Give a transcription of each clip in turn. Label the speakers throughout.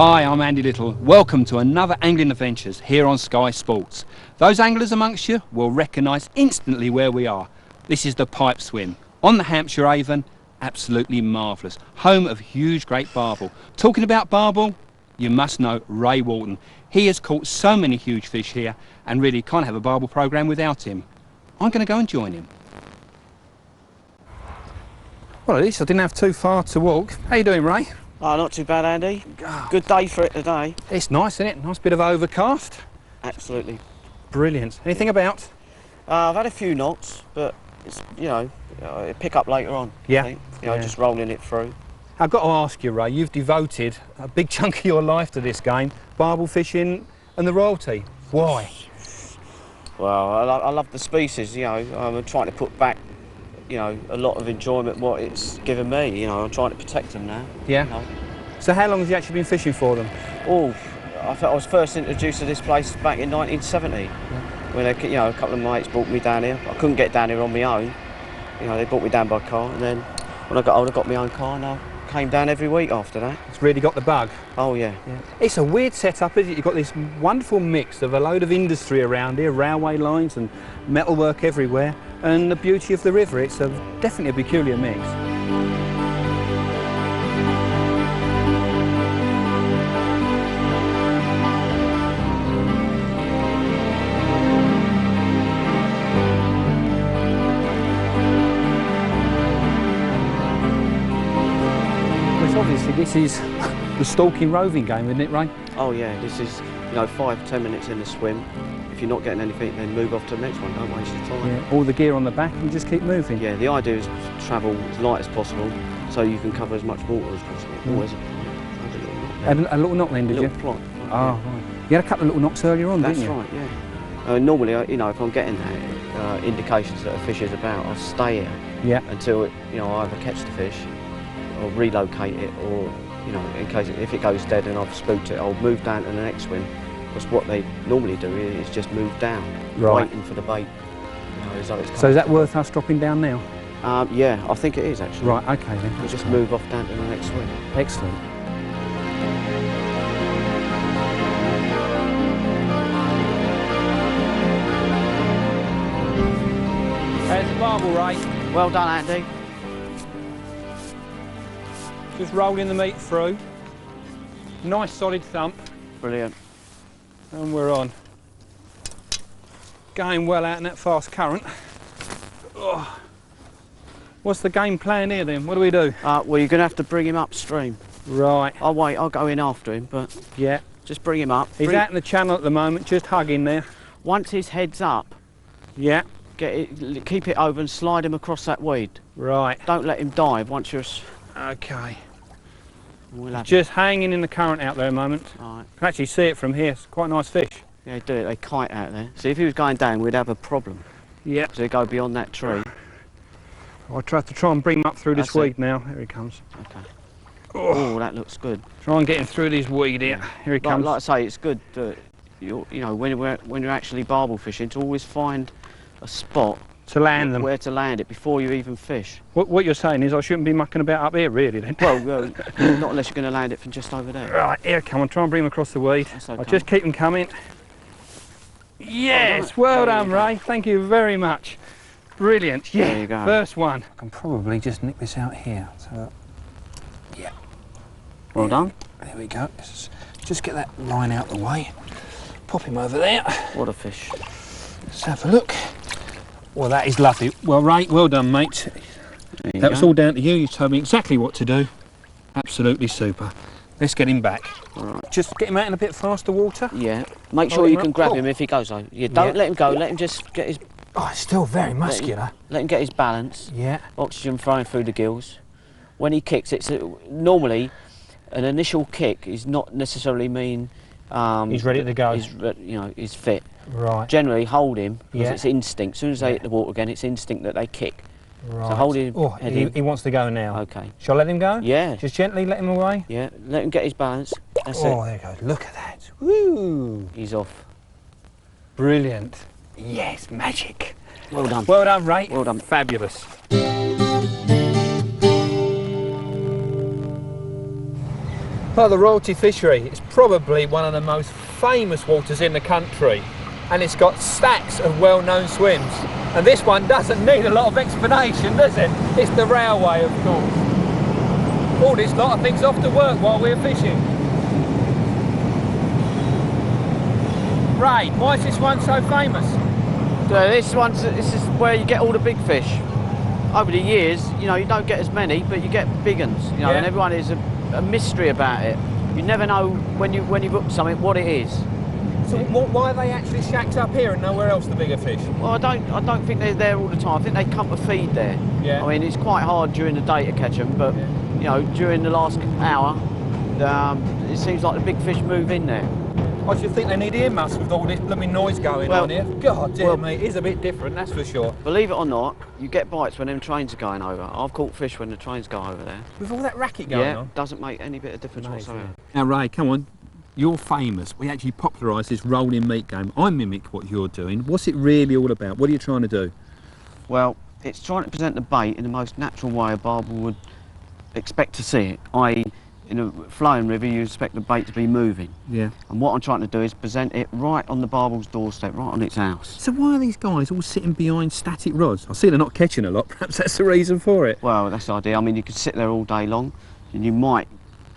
Speaker 1: Hi, I'm Andy Little. Welcome to another Angling Adventures here on Sky Sports. Those anglers amongst you will recognise instantly where we are. This is the Pipe Swim on the Hampshire Avon. Absolutely marvellous. Home of huge great barbel. Talking about barbel, you must know Ray Walton. He has caught so many huge fish here and really can't have a barbel programme without him. I'm going to go and join him. Well, at least I didn't have too far to walk. How you doing, Ray?
Speaker 2: Oh, not too bad, Andy. Good day for it today.
Speaker 1: It's nice, isn't it? Nice bit of overcast.
Speaker 2: Absolutely.
Speaker 1: Brilliant. Anything about?
Speaker 2: I've had a few knots, but it's, it'll pick up later on.
Speaker 1: Yeah.
Speaker 2: I think. Just rolling it through.
Speaker 1: I've got to ask you, Ray, you've devoted a big chunk of your life to this game, barbel fishing and the royalty. Why?
Speaker 2: Well, I love the species, I'm trying to put back, a lot of enjoyment what it's given me, I'm trying to protect them now.
Speaker 1: Yeah. So how long have you actually been fishing for them?
Speaker 2: Oh, I was first introduced to this place back in 1970. Yeah. When a couple of mates brought me down here. I couldn't get down here on my own. They brought me down by car, and then when I got older, I got my own car, and I came down every week after that.
Speaker 1: It's really got the bug.
Speaker 2: Oh yeah.
Speaker 1: It's a weird setup, isn't it? You've got this wonderful mix of a load of industry around here, railway lines and metalwork everywhere, and the beauty of the river. It's definitely a peculiar mix. Obviously this is the stalking roving game, isn't it, Ray?
Speaker 2: Oh yeah, this is 5-10 minutes in the swim. If you're not getting anything, then move off to the next one, don't waste your time.
Speaker 1: Yeah, all the gear on the back and just keep moving.
Speaker 2: Yeah, the idea is to travel as light as possible so you can cover as much water as possible. Always
Speaker 1: a little knot then, did you?
Speaker 2: Plot.
Speaker 1: Oh, right. You had a couple of little knocks earlier on, didn't you?
Speaker 2: That's right, yeah. Normally, if I'm getting that, indications that a fish is about, I'll stay here until I either catch the fish or relocate it, or in case if it goes dead and I've spooked it, I'll move down to the next swim. Because what they normally do is just move down, waiting for the bait. So
Speaker 1: is that worth us dropping down now?
Speaker 2: Yeah, I think it is actually.
Speaker 1: Right, okay then.
Speaker 2: We'll just move off down to the next swim.
Speaker 1: Excellent. There's the barbel, Ray.
Speaker 2: Well done, Andy.
Speaker 1: Just rolling the meat through. Nice solid thump.
Speaker 2: Brilliant.
Speaker 1: And we're on. Going well out in that fast current. Oh. What's the game plan here then? What do we do?
Speaker 2: Well, you're going to have to bring him upstream.
Speaker 1: Right.
Speaker 2: I'll wait, I'll go in after him, but
Speaker 1: yeah,
Speaker 2: just bring him up.
Speaker 1: He's out in the channel at the moment, just hugging there. Once
Speaker 2: his head's up,
Speaker 1: yeah,
Speaker 2: keep it over and slide him across that weed.
Speaker 1: Right.
Speaker 2: Don't let him dive once you're...
Speaker 1: Okay.
Speaker 2: We'll
Speaker 1: just hanging in the current out there at the moment.
Speaker 2: Right.
Speaker 1: You can actually see it from here. It's quite a nice fish.
Speaker 2: Yeah, they do it. They kite out there. See, if he was going down, we'd have a problem.
Speaker 1: Yeah.
Speaker 2: So he'd go beyond that tree.
Speaker 1: I'll try and bring him up through this weed now. Here he comes.
Speaker 2: Okay. Oh, that looks good.
Speaker 1: Try and get him through this weed here. Here he comes.
Speaker 2: Like I say, it's good that when you're actually barbel fishing, to always find a spot
Speaker 1: to land them.
Speaker 2: Where to land it before you even fish.
Speaker 1: What you're saying is I shouldn't be mucking about up here, really, then?
Speaker 2: Well, not unless you're going to land it from just over there.
Speaker 1: Right, here, come on, try and bring him across the weed.
Speaker 2: Okay.
Speaker 1: I'll just keep him coming. Yes, well done, Ray. Thank you very much. Brilliant. Yeah,
Speaker 2: there you go.
Speaker 1: First one. I can probably just nick this out here. So, yeah.
Speaker 2: Well done.
Speaker 1: There we go. Let's just get that line out the way. Pop him over there.
Speaker 2: What a fish.
Speaker 1: Let's have a look. Well, that is lovely. Well, Ray, well done, mate. That was all down to you. You told me exactly what to do. Absolutely super. Let's get him back.
Speaker 2: All right.
Speaker 1: Just get him out in a bit faster water.
Speaker 2: Yeah. Make sure you can grab him if he goes though. You don't let him go. Let him just get his...
Speaker 1: Oh, it's still very muscular.
Speaker 2: Let him get his balance.
Speaker 1: Yeah.
Speaker 2: Oxygen flowing through the gills. When he kicks, it's normally an initial kick is not necessarily mean
Speaker 1: he's ready to go.
Speaker 2: He's fit.
Speaker 1: Right.
Speaker 2: Generally, hold him because it's instinct. As soon as they hit the water again, it's instinct that they kick.
Speaker 1: Right.
Speaker 2: So hold him.
Speaker 1: Oh, he wants to go now.
Speaker 2: Okay.
Speaker 1: Shall I let him go?
Speaker 2: Yeah.
Speaker 1: Just gently let him away?
Speaker 2: Yeah. Let him get his balance. That's it.
Speaker 1: Oh, there you go. Look at that. Woo!
Speaker 2: He's off.
Speaker 1: Brilliant. Yes, magic.
Speaker 2: Well done.
Speaker 1: Well done, Ray.
Speaker 2: Well done.
Speaker 1: Fabulous. Well, the Royalty Fishery, it's probably one of the most famous waters in the country, and it's got stacks of well-known swims. And this one doesn't need a lot of explanation, does it? It's the railway, of course. All this lot of things off to work while we're fishing. Ray, why is this one so famous?
Speaker 2: This is where you get all the big fish. Over the years, you know, you don't get as many, but you get big ones. You know, and everyone is a mystery about it. You never know when you book something what it is.
Speaker 1: So why are they actually shacked up here and nowhere else, the bigger fish?
Speaker 2: Well, I don't think they're there all the time. I think they come to feed there.
Speaker 1: Yeah.
Speaker 2: I mean, it's quite hard during the day to catch them, but you know, during the last hour, it seems like the big fish move in there.
Speaker 1: I should think they need earmuffs with all this blooming noise going on here. God dear me, it is a bit different, that's for sure.
Speaker 2: Believe it or not, you get bites when them trains are going over. I've caught fish when the trains go over there.
Speaker 1: With all that racket going on?
Speaker 2: Yeah, doesn't make any bit of difference whatsoever.
Speaker 1: Now Ray, come on, you're famous. We actually popularised this rolling meat game. I mimic what you're doing. What's it really all about? What are you trying to do?
Speaker 2: Well, it's trying to present the bait in the most natural way a barbel would expect to see it, i.e. in a flowing river, you expect the bait to be moving. Yeah. And what I'm trying to do is present it right on the barbel's doorstep, right on its house.
Speaker 1: So why are these guys all sitting behind static rods? I see they're not catching a lot. Perhaps that's the reason for it.
Speaker 2: Well, that's the idea. I mean, you could sit there all day long, and you might,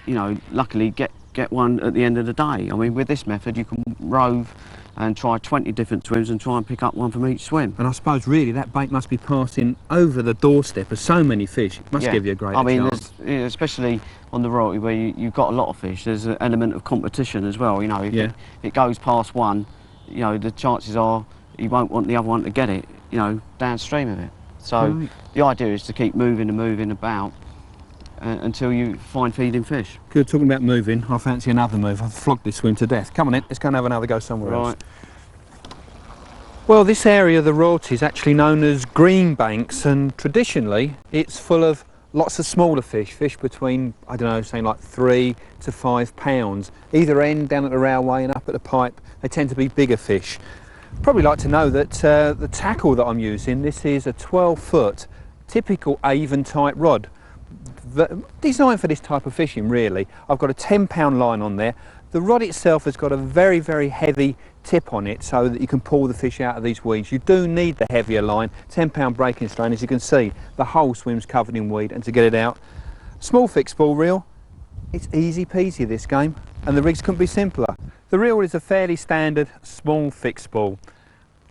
Speaker 2: you know, luckily get one at the end of the day. I mean, with this method, you can rove and try 20 different swims and try and pick up one from each swim. And
Speaker 1: I suppose really that bait must be passing over the doorstep of so many fish. It must give you a great chance.
Speaker 2: I mean, especially on the Royalty where you've got a lot of fish, there's an element of competition as well. You know, if it goes past one, you know, the chances are you won't want the other one to get it, you know, downstream of it. So the idea is to keep moving and moving about until you find feeding fish.
Speaker 1: Good, talking about moving, I fancy another move. I've flogged this swim to death. Come on in, let's go and have another go somewhere else. Well, this area of the Royalty is actually known as Green Banks, and traditionally it's full of lots of smaller fish between, I don't know, saying like 3 to 5 pounds. Either end, down at the railway and up at the pipe, they tend to be bigger fish. Probably like to know that the tackle that I'm using, this is a 12-foot typical Avon type rod. Designed for this type of fishing really. I've got a 10-pound line on there. The rod itself has got a very, very heavy tip on it so that you can pull the fish out of these weeds. You do need the heavier line, 10-pound breaking strain. As you can see, the whole swim's covered in weed, and to get it out, small fixed ball reel. It's easy peasy this game, and the rigs couldn't be simpler. The reel is a fairly standard small fixed ball.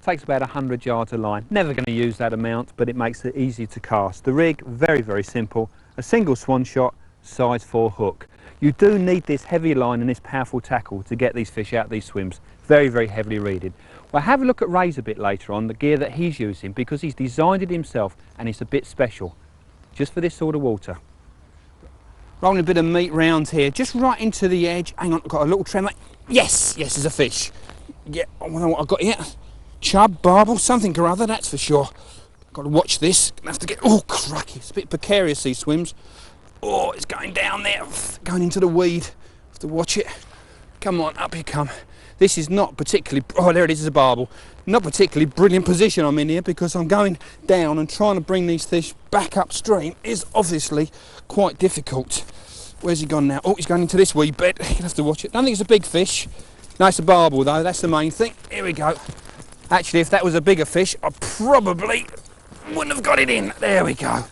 Speaker 1: Takes about 100 yards of line. Never going to use that amount, but it makes it easy to cast. The rig, very, very simple. A single swan shot, size 4 hook. You do need this heavy line and this powerful tackle to get these fish out of these swims. Very, very heavily reeded. Well, have a look at Ray's a bit later on, the gear that he's using, because he's designed it himself and it's a bit special, just for this sort of water. Rolling a bit of meat round here, just right into the edge. Hang on, I've got a little tremor. Yes, yes, there's a fish. Yeah, I don't know what I've got here. Chub, barbel, something or other, that's for sure. Got to watch this. Gonna have to get. Oh, cracky! It's a bit precarious these swims. Oh, it's going down there, going into the weed. Have to watch it. Come on, up you come. This is not particularly. Oh, there it is. It's a barbel. Not particularly brilliant position I'm in here because I'm going down and trying to bring these fish back upstream is obviously quite difficult. Where's he gone now? Oh, he's going into this weed bed. You'll have to watch it. I don't think it's a big fish. No, it's a barbel though. That's the main thing. Here we go. Actually, if that was a bigger fish, I probably wouldn't have got it in. There we go.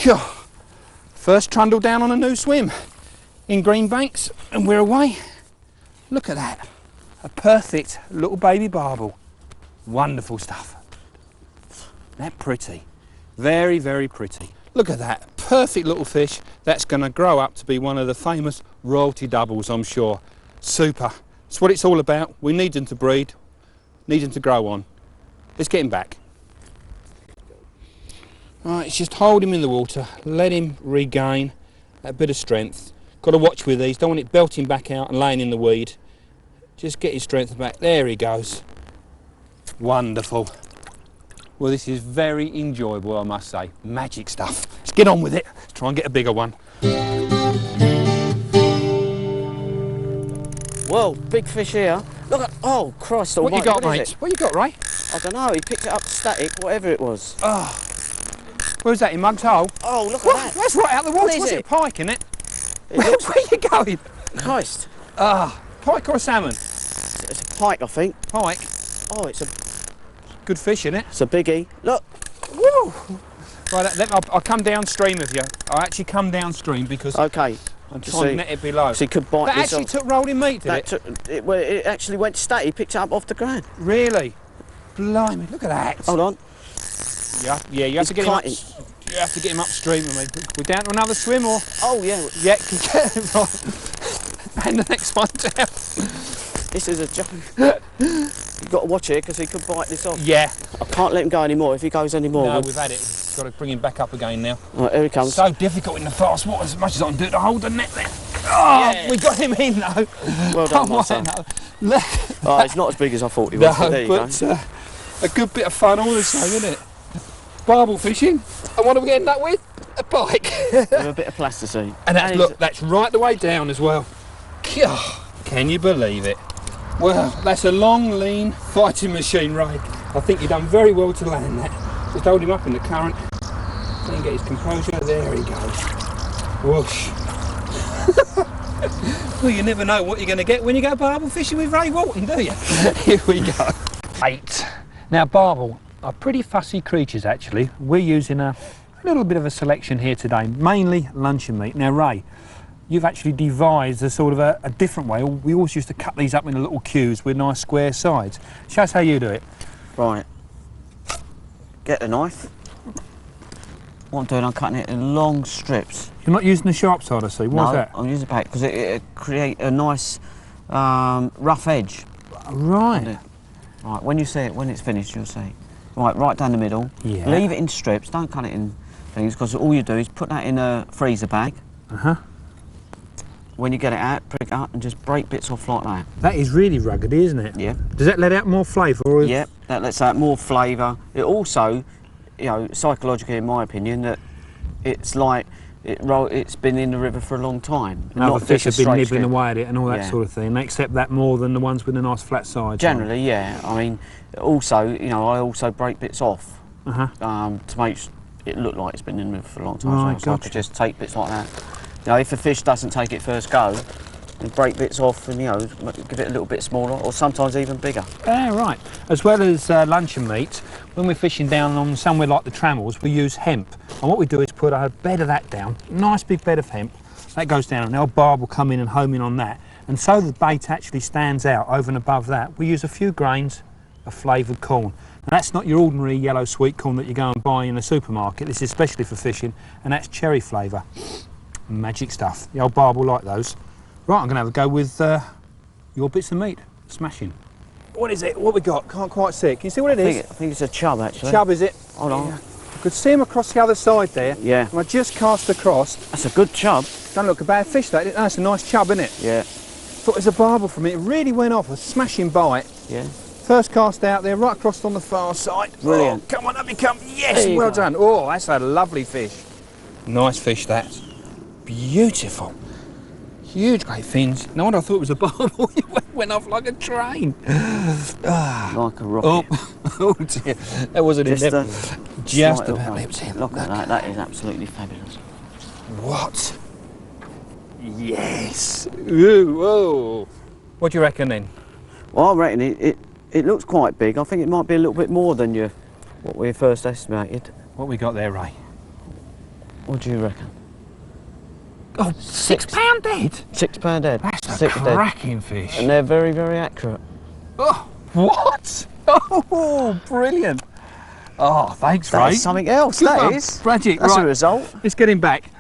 Speaker 1: God. First trundle down on a new swim in Green Banks, and we're away. Look at that. A perfect little baby barbel. Wonderful stuff. That pretty. Very, very pretty. Look at that. Perfect little fish that's going to grow up to be one of the famous Royalty doubles, I'm sure. Super. That's what it's all about. We need them to breed, need them to grow on. Let's get him back. Right, it's just hold him in the water, let him regain that bit of strength. Got to watch with these, don't want it belting back out and laying in the weed. Just get his strength back. There he goes. Wonderful. Well, this is very enjoyable, I must say. Magic stuff. Let's get on with it. Let's try and get a bigger one.
Speaker 2: Whoa, big fish here. Look at, oh Christ almighty.
Speaker 1: What you got, mate? What you got, Ray?
Speaker 2: I don't know, he picked it up static, whatever it was.
Speaker 1: Oh. Where's that, in Mug's Hole?
Speaker 2: Oh, look at that.
Speaker 1: That's right out the water. What's it? A pike, isn't it? Where are you going?
Speaker 2: Christ.
Speaker 1: Ah, pike or a salmon?
Speaker 2: It's a pike, I think.
Speaker 1: Pike.
Speaker 2: Oh, it's a
Speaker 1: good fish, isn't it?
Speaker 2: It's a biggie. Look.
Speaker 1: Woo! Right, I'll come downstream with you. I'll actually come downstream because
Speaker 2: okay.
Speaker 1: I'm trying to net it below.
Speaker 2: So he could bite
Speaker 1: that
Speaker 2: this
Speaker 1: actually
Speaker 2: off.
Speaker 1: took rolling meat, did it?
Speaker 2: It actually went to stay. He picked it up off the ground.
Speaker 1: Really? Blimey, look at that.
Speaker 2: Hold on.
Speaker 1: Yeah, you have to get him up. You have to get him upstream. I mean, we're down to another swim, or?
Speaker 2: Oh yeah.
Speaker 1: Yeah, right. And the next one down.
Speaker 2: This is a joke. You've got to watch it because he could bite this off.
Speaker 1: Yeah.
Speaker 2: I can't let him go anymore. If he goes anymore.
Speaker 1: No, we've had it. We've got to bring him back up again now.
Speaker 2: Right, here he comes.
Speaker 1: So difficult in the fast water, as much as I can do to hold the net there. Oh, yeah. We got him in though.
Speaker 2: Well done, my son. Oh, it's not as big as I thought he was.
Speaker 1: No,
Speaker 2: there you
Speaker 1: but a good bit of fun all the same, isn't it? Barbel fishing. And what are we going to end up with? A pike.
Speaker 2: With a bit of plasticine.
Speaker 1: And that's, look, that's right the way down as well. Can you believe it? Well, that's a long, lean fighting machine, Ray. I think you've done very well to land that. Just hold him up in the current. Then get his composure. There he goes. Whoosh. Well, you never know what you're going to get when you go barbel fishing with Ray Walton, do you? Here we go. 8. Now, barbel are pretty fussy creatures, actually. We're using a little bit of a selection here today, mainly luncheon meat. Now, Ray, you've actually devised a sort of a different way. We always used to cut these up into little cubes with nice square sides. Show us how you do it.
Speaker 2: Right. Get the knife. What I'm doing, I'm cutting it in long strips.
Speaker 1: You're not using the sharp side, I see. Why's that?
Speaker 2: I'm using the back because it create a nice rough edge.
Speaker 1: Right.
Speaker 2: Right, when you see it, when it's finished, you'll see. Right down the middle.
Speaker 1: Yeah.
Speaker 2: Leave it in strips, don't cut it in things, because all you do is put that in a freezer bag.
Speaker 1: Uh-huh.
Speaker 2: When you get it out, pick it up and just break bits off like that.
Speaker 1: That is really ruggedy, isn't it?
Speaker 2: Yeah.
Speaker 1: Does that let out more flavour? Or
Speaker 2: yeah, that lets out more flavour. It also, you know, psychologically, in my opinion, that it's like it's been in the river for a long time.
Speaker 1: And other fish have been nibbling away at it and all that sort of thing. They accept that more than the ones with the nice flat sides.
Speaker 2: Generally, yeah. I mean, also, you know, I also break bits off to make it look like it's been in the river for a long time.
Speaker 1: Right,
Speaker 2: so I could just take bits like that. You know, if a fish doesn't take it first go, you break bits off and, you know, give it a little bit smaller or sometimes even bigger.
Speaker 1: Yeah, right. As well as luncheon meat, when we're fishing down on somewhere like the Trammels, we use hemp. And what we do is put a bed of that down, nice big bed of hemp. That goes down and our barb will come in and home in on that. And so the bait actually stands out over and above that, we use a few grains of flavoured corn. And that's not your ordinary yellow sweet corn that you go and buy in the supermarket. This is especially for fishing, and that's cherry flavour. Magic stuff. The old barb will like those. Right, I'm going to have a go with your bits of meat. Smashing. What is it? What we got? Can't quite see it. Can you see what it is?
Speaker 2: I think it's a chub, actually.
Speaker 1: Chub, is it?
Speaker 2: Hold on.
Speaker 1: Yeah. I could see him across the other side there.
Speaker 2: Yeah.
Speaker 1: And I just cast across.
Speaker 2: That's a good chub.
Speaker 1: Don't look a bad fish, that. That's a nice chub, isn't it?
Speaker 2: Yeah.
Speaker 1: Thought it was a barbel from it. It really went off. A smashing bite.
Speaker 2: Yeah.
Speaker 1: First cast out there, right across on the far side.
Speaker 2: Brilliant.
Speaker 1: Oh, come on, up you come. Yes, well done. Oh, that's a lovely fish. Nice fish, that. Beautiful. Huge great fins. No wonder I thought it was a barbel. It went off like a train.
Speaker 2: Like a rocket.
Speaker 1: Oh dear. That wasn't
Speaker 2: just
Speaker 1: in there. Just about
Speaker 2: lips here. Look at that. That is absolutely fabulous.
Speaker 1: What? Yes. Ooh, whoa. What do you reckon then?
Speaker 2: Well, I reckon it looks quite big. I think it might be a little bit more than what we first estimated.
Speaker 1: What we got there, Ray?
Speaker 2: What do you reckon?
Speaker 1: Oh, £6 dead?
Speaker 2: £6 dead.
Speaker 1: That's a cracking fish.
Speaker 2: And they're very, very accurate.
Speaker 1: Oh, what? Oh, brilliant. Oh, thanks, Ray.
Speaker 2: That's something else, that is.
Speaker 1: Magic.
Speaker 2: That's
Speaker 1: right.
Speaker 2: a result.
Speaker 1: Let's get him back.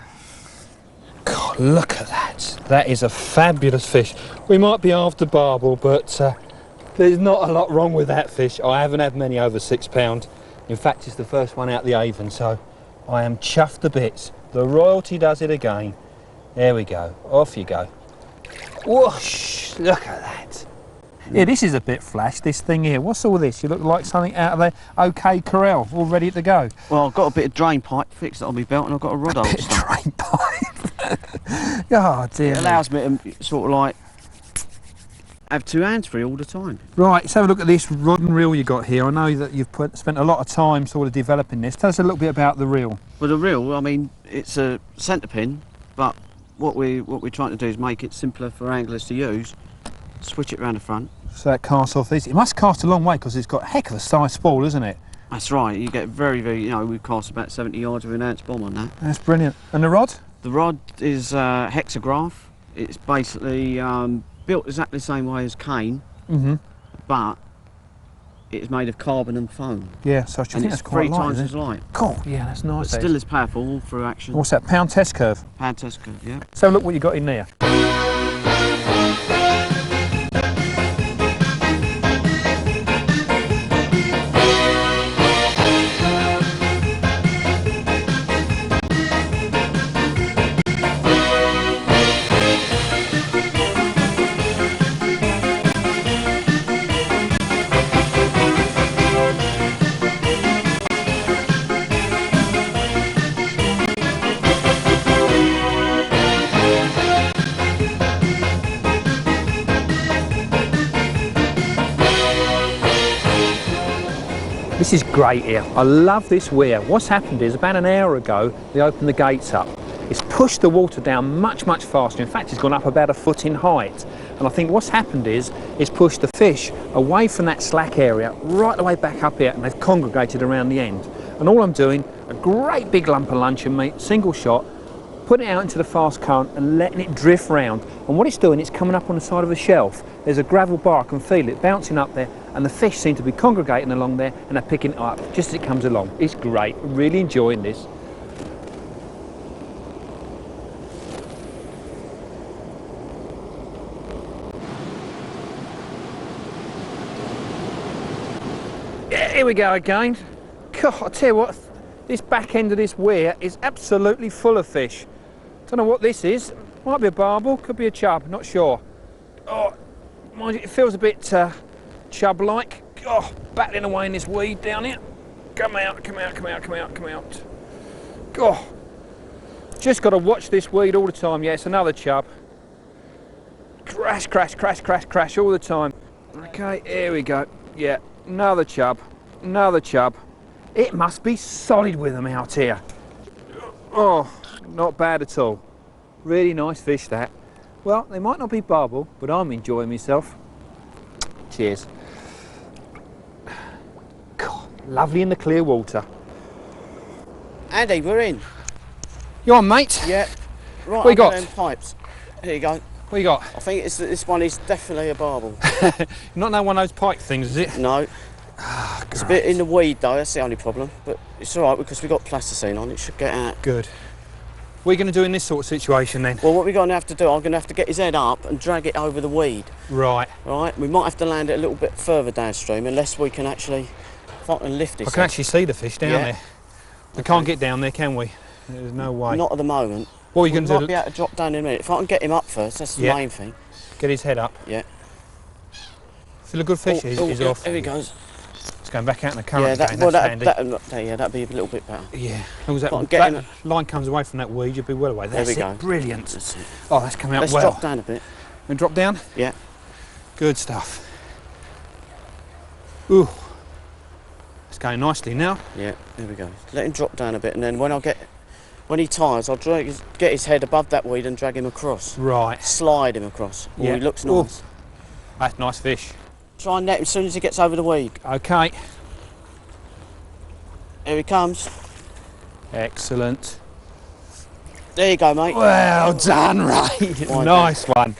Speaker 1: God, look at that. That is a fabulous fish. We might be after barbel, but there's not a lot wrong with that fish. I haven't had many over £6. In fact, it's the first one out the Avon, so I am chuffed to bits. The royalty does it again. There we go. Off you go. Whoosh! Look at that. Yeah, this is a bit flash, this thing here. What's all this? You look like something out of the OK Corral, all ready to go.
Speaker 2: Well, I've got a bit of drain pipe fixed on my belt and I've got a rod holster.
Speaker 1: Drain pipe? Oh dear.
Speaker 2: It allows me to sort of like have two hands free all the time.
Speaker 1: Right, let's have a look at this rod and reel you got here. I know that you've spent a lot of time sort of developing this. Tell us a little bit about the reel.
Speaker 2: Well, the reel, I mean, it's a centre pin, but what we're trying to do is make it simpler for anglers to use. Switch it around the front.
Speaker 1: So that casts off easy. It must cast a long way because it's got a heck of a size spool, isn't it?
Speaker 2: That's right. You get very, you know, we cast about 70 yards with an ounce bomb on that.
Speaker 1: That's brilliant. And the rod?
Speaker 2: The rod is hexagraph. It's basically built exactly the same way as cane, but it's made of carbon and foam.
Speaker 1: Yeah, so I think that's quite light.
Speaker 2: 3 times as light.
Speaker 1: Cool. Yeah, that's nice.
Speaker 2: But still as powerful all through action.
Speaker 1: What's that? Pound test curve?
Speaker 2: Pound test curve, yeah.
Speaker 1: So look what you got in there. This is great here. I love this weir. What's happened is about an hour ago they opened the gates up. It's pushed the water down much faster. In fact, it's gone up about a foot in height. And I think what's happened is it's pushed the fish away from that slack area right the way back up here, and they've congregated around the end. And all I'm doing, a great big lump of luncheon meat, single shot, putting it out into the fast current and letting it drift round. And what it's doing, it's coming up on the side of a shelf. There's a gravel bar, I can feel it bouncing up there, and the fish seem to be congregating along there and they're picking it up just as it comes along. It's great, really enjoying this. Yeah, here we go again. God, I tell you what, this back end of this weir is absolutely full of fish. Don't know what this is. Might be a barbel, could be a chub, not sure. Oh, mind you, it feels a bit chub-like. Oh, battling away in this weed down here. Come out, come out, come out, come out, come out. Oh, just got to watch this weed all the time. Yeah, it's another chub. Crash, crash, crash, crash, crash all the time. Okay, here we go. Yeah, another chub, another chub. It must be solid with them out here. Oh, not bad at all. Really nice fish, that. Well, they might not be barbel, but I'm enjoying myself. Cheers. God, lovely in the clear water.
Speaker 2: Andy, we're in.
Speaker 1: You on, mate?
Speaker 2: Yeah. Right,
Speaker 1: what you got?
Speaker 2: Them pipes. Here you go.
Speaker 1: What you got?
Speaker 2: I think this one is definitely a barbel.
Speaker 1: Not one of those pike things, is it?
Speaker 2: No. Oh, it's a bit in the weed though, that's the only problem. But it's alright because we've got plasticine on, it should get out.
Speaker 1: Good. What are you going to do in this sort of situation then?
Speaker 2: Well, what we're going to have to do, I'm going to have to get his head up and drag it over the weed.
Speaker 1: Right.
Speaker 2: Right, we might have to land it a little bit further downstream unless we can actually, if I can lift this.
Speaker 1: I can actually see the fish down there. We can't get down there, can we? There's no way.
Speaker 2: Not at the moment.
Speaker 1: What are you going to do?
Speaker 2: Might be able to drop down in a minute. If I can get him up first, that's the main thing.
Speaker 1: Get his head up.
Speaker 2: Yeah.
Speaker 1: Still a good fish, he's off.
Speaker 2: There he goes.
Speaker 1: It's going back out in the current again,
Speaker 2: well,
Speaker 1: that's
Speaker 2: that'd be a little bit better.
Speaker 1: Yeah, as long as that line comes away from that weed, you'll be well away. There we go. Brilliant. That's it. Oh, that's coming out well.
Speaker 2: Let's drop down a bit.
Speaker 1: And drop down?
Speaker 2: Yeah.
Speaker 1: Good stuff. Ooh. It's going nicely now.
Speaker 2: Yeah, there we go. Let him drop down a bit, and then when he tires, I'll get his head above that weed and drag him across.
Speaker 1: Right.
Speaker 2: Slide him across. Yeah. Oh, he looks nice.
Speaker 1: Ooh. That's a nice fish.
Speaker 2: Try and net him as soon as he gets over the weed.
Speaker 1: Okay.
Speaker 2: Here he comes.
Speaker 1: Excellent.
Speaker 2: There you go, mate.
Speaker 1: Well done, Ray. Nice one.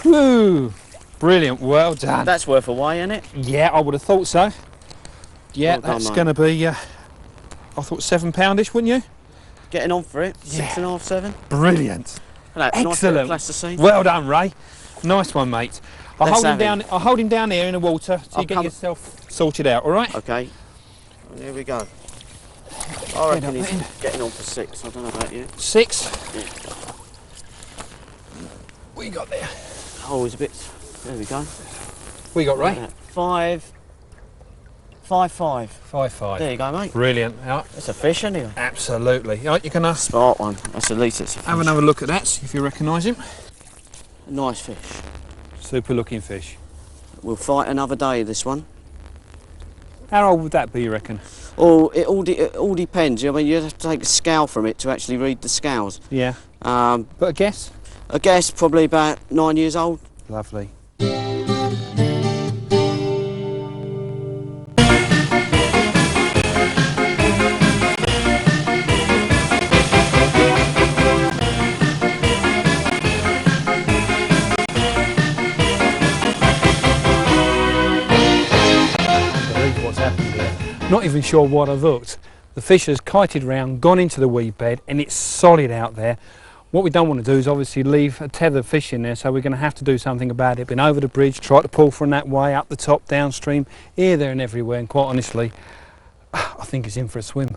Speaker 1: Woo. Brilliant, well done.
Speaker 2: That's worth a weigh, isn't it?
Speaker 1: Yeah, I would have thought so. Yeah, well that's going to be, I thought £7-ish, wouldn't you?
Speaker 2: Getting on for it.
Speaker 1: Yeah.
Speaker 2: 6.5, 7.
Speaker 1: Brilliant.
Speaker 2: Excellent.
Speaker 1: Nice well done, Ray. Nice one, mate. I'll hold him down here in the water so you get yourself sorted out, all right?
Speaker 2: Okay. Here we go. I reckon he's getting on for 6. I don't know about you.
Speaker 1: 6?
Speaker 2: Yeah.
Speaker 1: What you got there?
Speaker 2: Oh, he's a bit. There we go.
Speaker 1: What you got, Ray?
Speaker 2: 5. 5.5.
Speaker 1: 5.5.
Speaker 2: There you go, mate.
Speaker 1: Brilliant. Yeah.
Speaker 2: That's a fish, isn't it?
Speaker 1: Absolutely. Right, you can
Speaker 2: smart one. That's at least it's a fish.
Speaker 1: Have another look at that, see if you recognise him.
Speaker 2: A nice fish.
Speaker 1: Super looking fish.
Speaker 2: We'll fight another day, this one.
Speaker 1: How old would that be, you reckon?
Speaker 2: Oh, it all depends. I mean, you have to take a scale from it to actually read the scales.
Speaker 1: Yeah. But a guess?
Speaker 2: I guess probably about 9 years old.
Speaker 1: Lovely. What's happened here. Not even sure what I've hooked. The fish has kited round, gone into the weed bed, and it's solid out there. What we don't want to do is obviously leave a tethered fish in there, so we're going to have to do something about it. Been over the bridge, tried to pull from that way, up the top, downstream, here, there and everywhere, and quite honestly, I think it's in for a swim.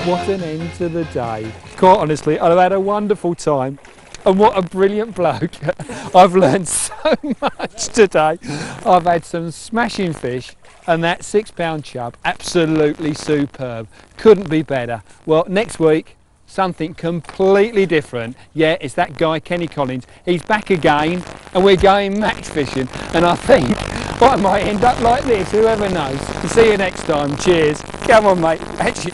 Speaker 1: What an end to the day. Quite honestly, I've had a wonderful time. And what a brilliant bloke. I've learned so much today. I've had some smashing fish, and that £6 chub, absolutely superb. Couldn't be better. Well, next week, something completely different. Yeah, it's that guy, Kenny Collins. He's back again, and we're going max fishing. And I think I might end up like this, whoever knows. See you next time. Cheers. Come on, mate. Actually,